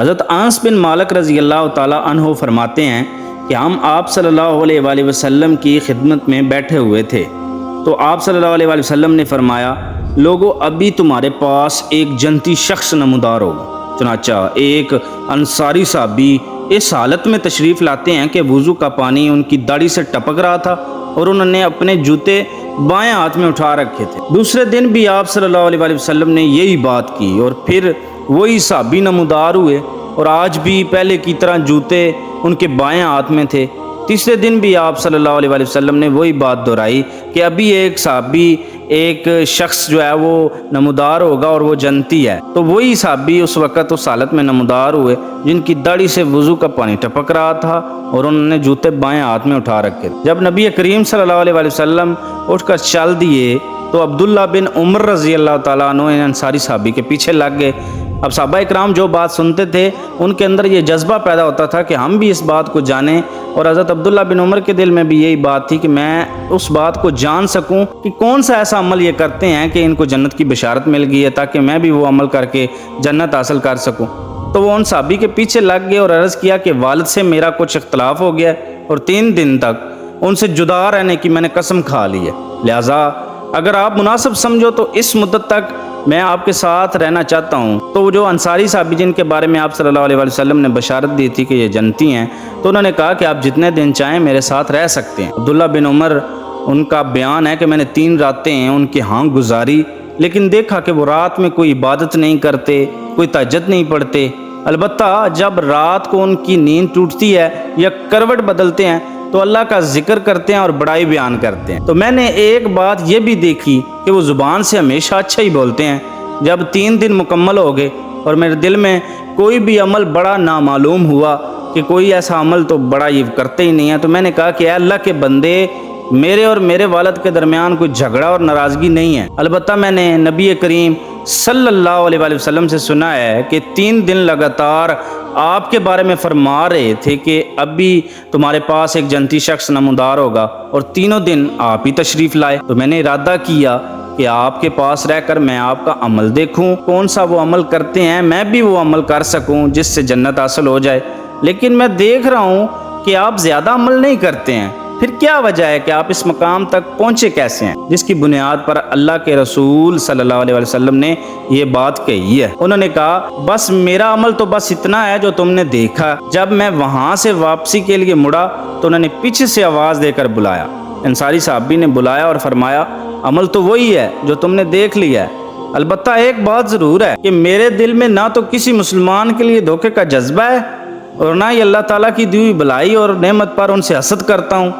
حضرت انس بن مالک رضی اللہ تعالیٰ عنہ فرماتے ہیں کہ ہم آپ صلی اللہ علیہ وآلہ وسلم کی خدمت میں بیٹھے ہوئے تھے تو آپ صلی اللہ علیہ وآلہ وسلم نے فرمایا، لوگو ابھی تمہارے پاس ایک جنتی شخص نمودار ہوگا۔ چنانچہ ایک انصاری صحابی اس حالت میں تشریف لاتے ہیں کہ وضو کا پانی ان کی داڑھی سے ٹپک رہا تھا اور انہوں نے اپنے جوتے بائیں ہاتھ میں اٹھا رکھے تھے۔ دوسرے دن بھی آپ صلی اللہ علیہ وآلہ وسلم نے یہی بات کی اور پھر وہی صحابی نمودار ہوئے اور آج بھی پہلے کی طرح جوتے ان کے بائیں ہاتھ میں تھے۔ تیسرے دن بھی آپ صلی اللہ علیہ وآلہ وسلم نے وہی بات دہرائی کہ ابھی ایک صحابی ایک شخص جو ہے وہ نمودار ہوگا اور وہ جنتی ہے۔ تو وہی صحابی اس وقت اس حالت میں نمودار ہوئے جن کی داڑھی سے وضو کا پانی ٹپک رہا تھا اور انہوں نے جوتے بائیں ہاتھ میں اٹھا رکھے۔ جب نبی کریم صلی اللہ علیہ وآلہ وسلم اٹھ کر چل دیے تو عبداللہ بن عمر رضی اللہ تعالیٰ عنہ ان انصاری صحابی کے پیچھے لگ گئے۔ اب صحابہ اکرام جو بات سنتے تھے ان کے اندر یہ جذبہ پیدا ہوتا تھا کہ ہم بھی اس بات کو جانیں، اور حضرت عبداللہ بن عمر کے دل میں بھی یہی بات تھی کہ میں اس بات کو جان سکوں کہ کون سا ایسا عمل یہ کرتے ہیں کہ ان کو جنت کی بشارت مل گئی ہے، تاکہ میں بھی وہ عمل کر کے جنت حاصل کر سکوں۔ تو وہ ان صحابی کے پیچھے لگ گئے اور عرض کیا کہ والد سے میرا کچھ اختلاف ہو گیا اور 3 دن تک ان سے جدا رہنے کی میں نے قسم کھا لی ہے، لہٰذا اگر آپ مناسب سمجھو تو اس مدت تک میں آپ کے ساتھ رہنا چاہتا ہوں۔ تو وہ جو انصاری صحابی جن کے بارے میں آپ صلی اللہ علیہ وآلہ وسلم نے بشارت دی تھی کہ یہ جنتی ہیں، تو انہوں نے کہا کہ آپ جتنے دن چاہیں میرے ساتھ رہ سکتے ہیں۔ عبداللہ بن عمر ان کا بیان ہے کہ میں نے 3 راتیں ان کے ہاں گزاری، لیکن دیکھا کہ وہ رات میں کوئی عبادت نہیں کرتے، کوئی تہجد نہیں پڑھتے، البتہ جب رات کو ان کی نیند ٹوٹتی ہے یا کروٹ بدلتے ہیں تو اللہ کا ذکر کرتے ہیں اور بڑائی بیان کرتے ہیں۔ تو میں نے ایک بات یہ بھی دیکھی کہ وہ زبان سے ہمیشہ اچھا ہی بولتے ہیں۔ جب 3 دن مکمل ہو گئے اور میرے دل میں کوئی بھی عمل بڑا نامعلوم ہوا کہ کوئی ایسا عمل تو بڑا یہ کرتے ہی نہیں ہے، تو میں نے کہا کہ اے اللہ کے بندے، میرے اور میرے والد کے درمیان کوئی جھگڑا اور ناراضگی نہیں ہے، البتہ میں نے نبی کریم صلی اللہ علیہ وآلہ وسلم سے سنا ہے کہ 3 دن لگاتار آپ کے بارے میں فرما رہے تھے کہ ابھی تمہارے پاس ایک جنتی شخص نمودار ہوگا، اور تینوں دن آپ ہی تشریف لائے۔ تو میں نے ارادہ کیا کہ آپ کے پاس رہ کر میں آپ کا عمل دیکھوں، کون سا وہ عمل کرتے ہیں، میں بھی وہ عمل کر سکوں جس سے جنت حاصل ہو جائے۔ لیکن میں دیکھ رہا ہوں کہ آپ زیادہ عمل نہیں کرتے ہیں، پھر کیا وجہ ہے کہ آپ اس مقام تک پہنچے کیسے ہیں جس کی بنیاد پر اللہ کے رسول صلی اللہ علیہ وسلم نے یہ بات کہی ہے؟ انہوں نے کہا بس میرا عمل تو بس اتنا ہے جو تم نے دیکھا۔ جب میں وہاں سے واپسی کے لیے مڑا تو انہوں نے پیچھے سے آواز دے کر بلایا۔ انصاری صحابی نے بلایا اور فرمایا عمل تو وہی ہے جو تم نے دیکھ لیا ہے، البتہ ایک بات ضرور ہے کہ میرے دل میں نہ تو کسی مسلمان کے لیے دھوکے کا جذبہ ہے اور نہ ہی اللہ تعالیٰ کی دی ہوئی بھلائی اور نعمت پر ان سے حسد کرتا ہوں،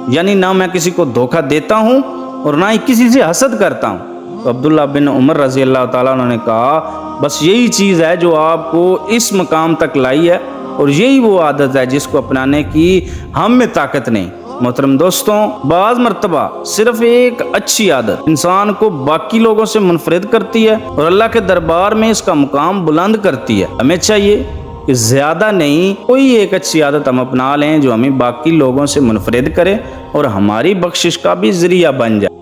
یعنی نہ میں کسی کو دھوکہ دیتا ہوں اور نہ ہی کسی سے حسد کرتا ہوں۔ تو عبداللہ بن عمر رضی اللہ تعالیٰ عنہ نے کہا بس یہی چیز ہے جو آپ کو اس مقام تک لائی ہے، اور یہی وہ عادت ہے جس کو اپنانے کی ہم میں طاقت نہیں۔ محترم دوستوں، بعض مرتبہ صرف ایک اچھی عادت انسان کو باقی لوگوں سے منفرد کرتی ہے اور اللہ کے دربار میں اس کا مقام بلند کرتی ہے۔ ہمیں چاہیے کہ زیادہ نہیں، کوئی ایک اچھی عادت ہم اپنا لیں جو ہمیں باقی لوگوں سے منفرد کرے اور ہماری بخشش کا بھی ذریعہ بن جائے۔